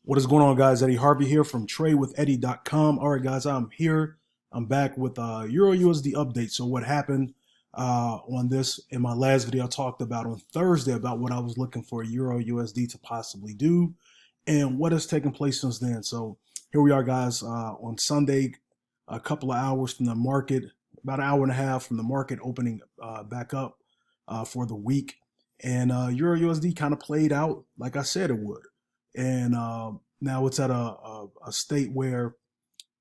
What is going on, guys? Eddie Harvey here from tradewitheddy.com. All right, guys, I'm here. I'm back with Euro USD update. So what happened on this in my last video, I talked about on Thursday about what I was looking for Euro USD to possibly do and what has taken place since then. So here we are, guys, on Sunday, a couple of hours from the market, about an hour and a half from the market opening back up for the week. And Euro USD kind of played out like I said it would. And now it's at a state where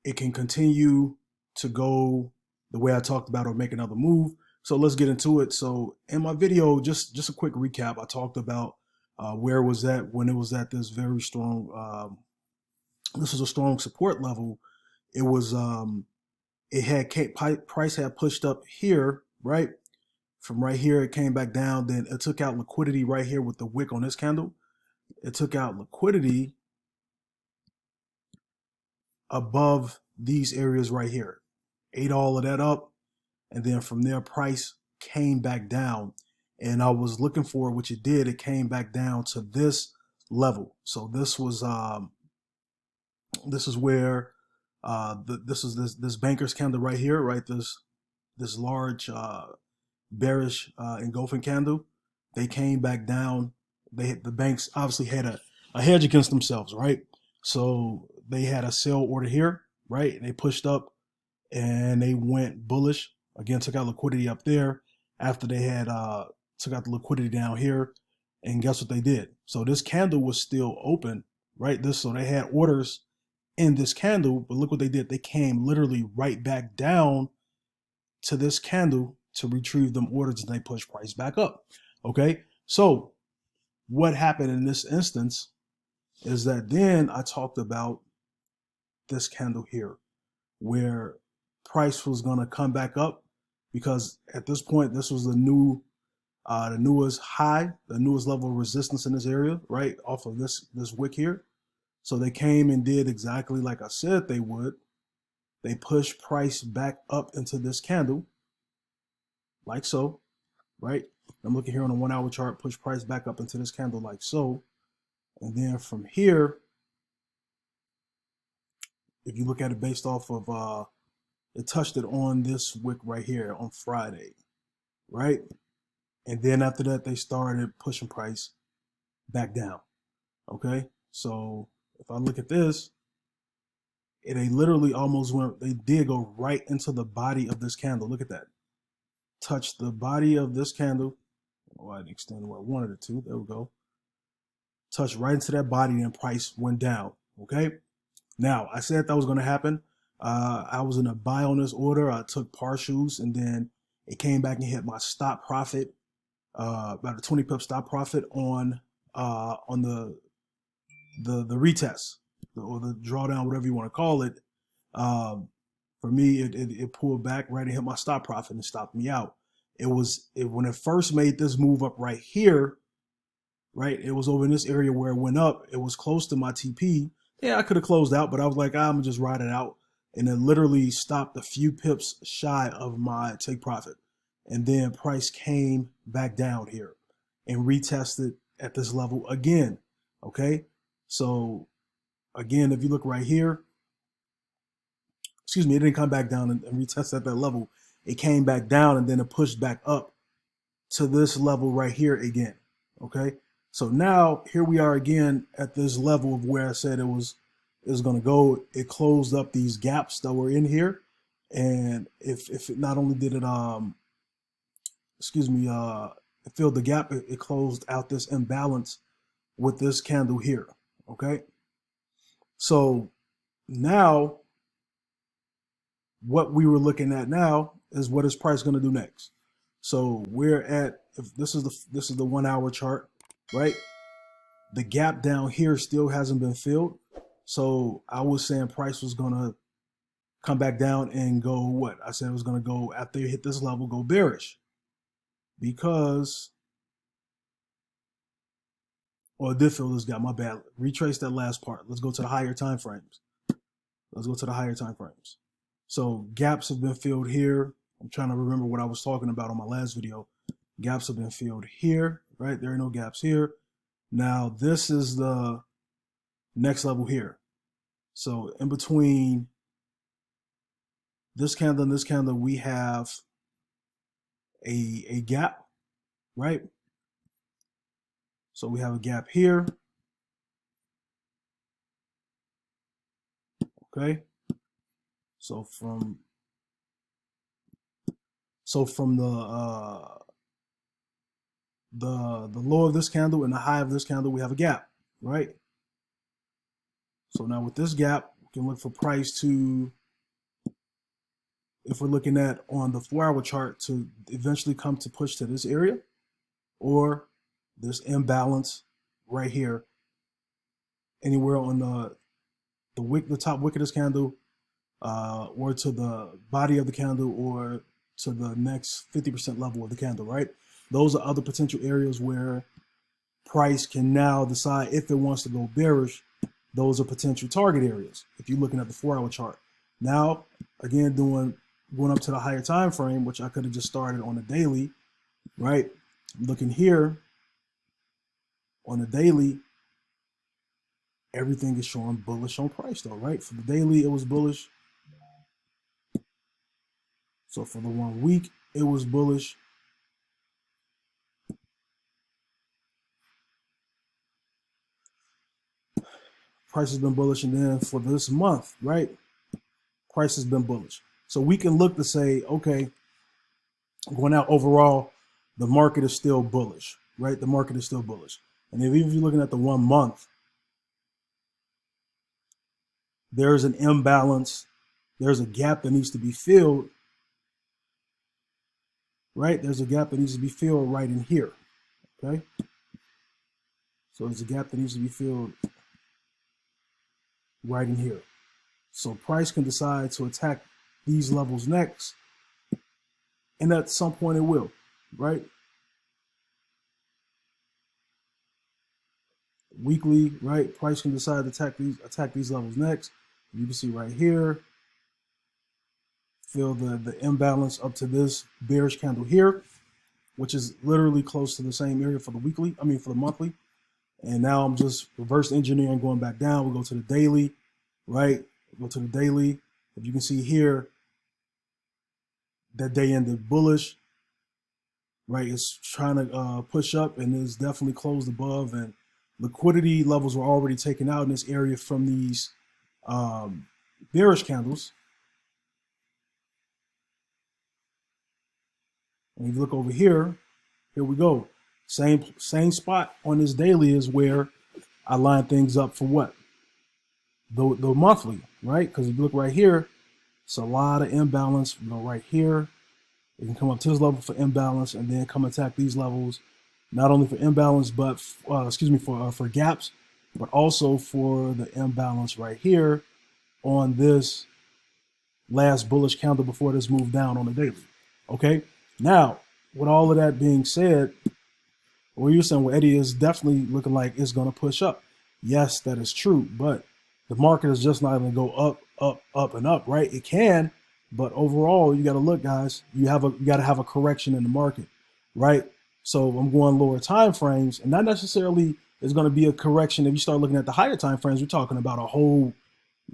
it can continue to go the way I talked about or make another move. So let's get into it. So in my video, just a quick recap, I talked about where it was at when it was at this very strong, this was a strong support level. It was, it had, price had pushed up here, right? From right here, it came back down. Then it took out liquidity right here with the wick on this candle. It took out liquidity above these areas right here, ate all of that up, and then from there price came back down, and I was looking for it, which it did. It came back down to this level. So this was this is where this is this banker's candle right here, right? This large bearish engulfing candle. They came back down. The banks obviously had a hedge against themselves, right? So they had a sell order here, right? And they pushed up and they went bullish. Again, took out liquidity up there after they had took out the liquidity down here. And guess what they did? So this candle was still open, right? So they had orders in this candle, but look what they did. They came literally right back down to this candle to retrieve them orders, and they pushed price back up. Okay, so what happened in this instance is that then I talked about this candle here where price was going to come back up, because at this point this was the newest high, the newest level of resistance in this area, right off of this wick here. So they came and did exactly like I said they would. They pushed price back up into this candle like so, right? I'm looking here on a 1 hour chart, push price back up into this candle like so. And then from here, if you look at it based off of, it touched it on this wick right here on Friday, right? And then after that, they started pushing price back down, okay? So if I look at this, they literally almost went, they did go right into the body of this candle. Look at that. Touched the body of this candle. Oh, I didn't extend where I wanted it to. There we go. Touched right into that body, and price went down. Okay. Now, I said that was going to happen. I was in a buy on this order. I took partials, and then it came back and hit my stop profit, about a 20 pip stop profit on the retest or the drawdown, whatever you want to call it. For me, it pulled back right and hit my stop profit and stopped me out. When it first made this move up right here, right? It was over in this area where it went up. It was close to my TP. Yeah, I could have closed out, but I was like, I'm gonna just ride it out. And it literally stopped a few pips shy of my take profit. And then price came back down here and retested at this level again. Okay. So again, if you look right here, excuse me, it didn't come back down and retest at that level. It came back down and then it pushed back up to this level right here again. Okay. So now here we are again at this level of where I said it was going to go. It closed up these gaps that were in here. And if it not only did it, it filled the gap, it closed out this imbalance with this candle here. Okay. So now what we were looking at now is what is price going to do next. So we're at, if this is the 1 hour chart, right? The gap down here still hasn't been filled. So I was saying price was going to come back down and go what? I said it was going to go, after it hit this level, go bearish. Because, well, it did fill this gap, my bad. Retrace that last part. Let's go to the higher time frames. Let's go to the higher time frames. So gaps have been filled here. I'm trying to remember what I was talking about on my last video. Gaps have been filled here, right? There are no gaps here. Now this is the next level here. So in between this candle and this candle, we have a gap, right? So we have a gap here. Okay. So from the low of this candle and the high of this candle, we have a gap, right? So now with this gap, we can look for price to, if we're looking at on the 4-hour chart, to eventually come to push to this area, or this imbalance right here, anywhere on the top wick of this candle, or to the body of the candle, or to the next 50% level of the candle, right? Those are other potential areas where price can now decide if it wants to go bearish. Those are potential target areas if you're looking at the 4-hour chart. Now, again, going up to the higher time frame, which I could have just started on the daily, right? Looking here on the daily, everything is showing bullish on price though, right? For the daily, it was bullish. So for the 1 week, it was bullish. Price has been bullish. And then for this month, right, price has been bullish. So we can look to say, okay, going out overall, the market is still bullish, right? The market is still bullish. And if even if you're looking at the 1 month, there's an imbalance. There's a gap that needs to be filled, right? There's a gap that needs to be filled right in here, okay? So there's a gap that needs to be filled right in here. So price can decide to attack these levels next, and at some point it will, right? Weekly, right? Price can decide to attack these levels next. You can see right here, feel the imbalance up to this bearish candle here, which is literally close to the same area for the weekly, for the monthly. And now I'm just reverse engineering, going back down. We'll go to the daily, right? Go to the daily. If you can see here, that day ended bullish, right? It's trying to push up, and it's definitely closed above, and liquidity levels were already taken out in this area from these bearish candles. And if you look over here, here we go. Same spot on this daily is where I line things up for what? The monthly, right? Because if you look right here, it's a lot of imbalance. We go right here. It can come up to this level for imbalance, and then come attack these levels, not only for imbalance, but for gaps, but also for the imbalance right here on this last bullish candle before this move down on the daily. Okay, now with all of that being said, what you're saying, well, Eddie, is definitely looking like it's going to push up. Yes, that is true, but the market is just not going to go up, up, up, and up, right? It can, but overall, you got to look, guys. You got to have a correction in the market, right? So I'm going lower time frames, and not necessarily is going to be a correction. If you start looking at the higher time frames, we're talking about you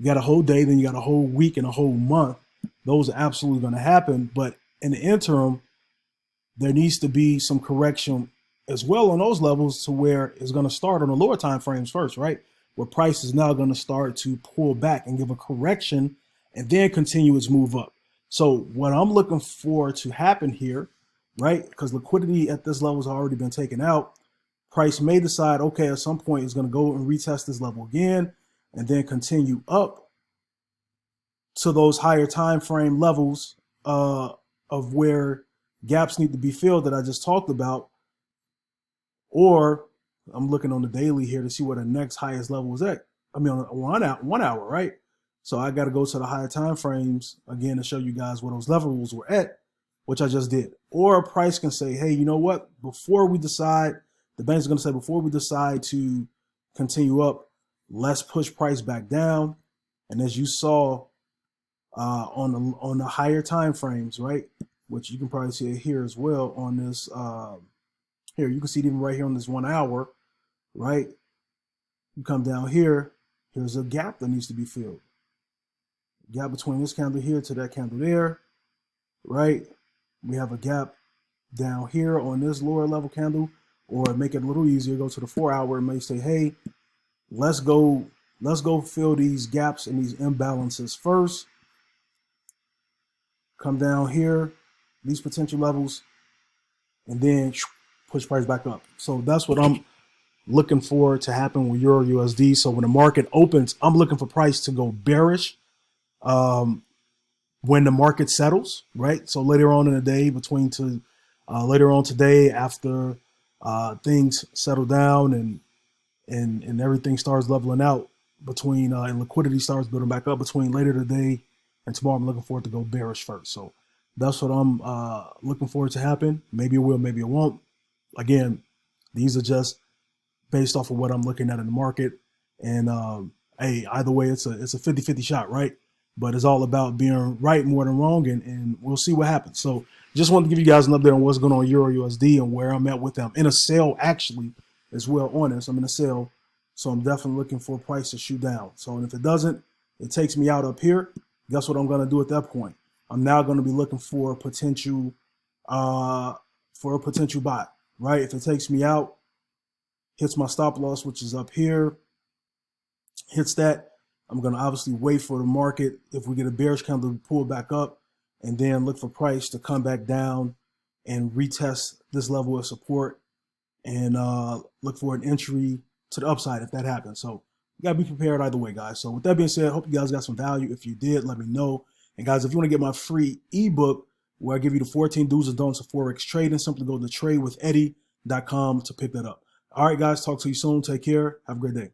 got a whole day, then you got a whole week and a whole month. Those are absolutely going to happen, but in the interim, there needs to be some correction as well on those levels, to where it's going to start on the lower time frames first, right? Where price is now going to start to pull back and give a correction, and then continue its move up. So what I'm looking for to happen here, right? Because liquidity at this level has already been taken out. Price may decide, okay, at some point it's going to go and retest this level again, and then continue up to those higher time frame levels of where gaps need to be filled that I just talked about. Or I'm looking on the daily here to see where the next highest level is at. On 1 hour, right? So I got to go to the higher time frames again to show you guys where those levels were at, which I just did. Or price can say, hey, you know what? Before we decide, the bank's going to say, before we decide to continue up, let's push price back down. And as you saw on the higher time frames, right, which you can probably see it here as well on this. Here, you can see it even right here on this 1 hour, right? You come down here, here's a gap that needs to be filled. Gap between this candle here to that candle there, right? We have a gap down here on this lower level candle, or make it a little easier, go to the 4 hour and may say, hey, let's go fill these gaps and these imbalances first. Come down here, these potential levels, and then push price back up. So that's what I'm looking for to happen with Euro USD. So when the market opens, I'm looking for price to go bearish when the market settles, right? So later on in the day, later on today, after things settle down and everything starts leveling out and liquidity starts building back up between later today and tomorrow, I'm looking for it to go bearish first. So that's what I'm looking for it to happen. Maybe it will, maybe it won't. Again, these are just based off of what I'm looking at in the market. And hey, either way, it's a 50-50 shot, right? But it's all about being right more than wrong, and we'll see what happens. So just wanted to give you guys an update on what's going on Euro USD and where I'm at with them. In a sale, actually, as well on this. I'm in a sale, so I'm definitely looking for a price to shoot down. So if it doesn't, it takes me out up here. Guess what I'm going to do at that point? I'm now going to be looking for a potential buy, right? If it takes me out, hits my stop loss, which is up here, hits that, I'm going to obviously wait for the market. If we get a bearish candle to pull back up, and then look for price to come back down and retest this level of support, and look for an entry to the upside if that happens. So you got to be prepared either way, guys. So with that being said, I hope you guys got some value. If you did, let me know. And guys, if you want to get my free ebook where I give you the 14 do's and don'ts of Forex trading, simply go to tradewitheddy.com to pick that up. All right, guys, talk to you soon. Take care. Have a great day.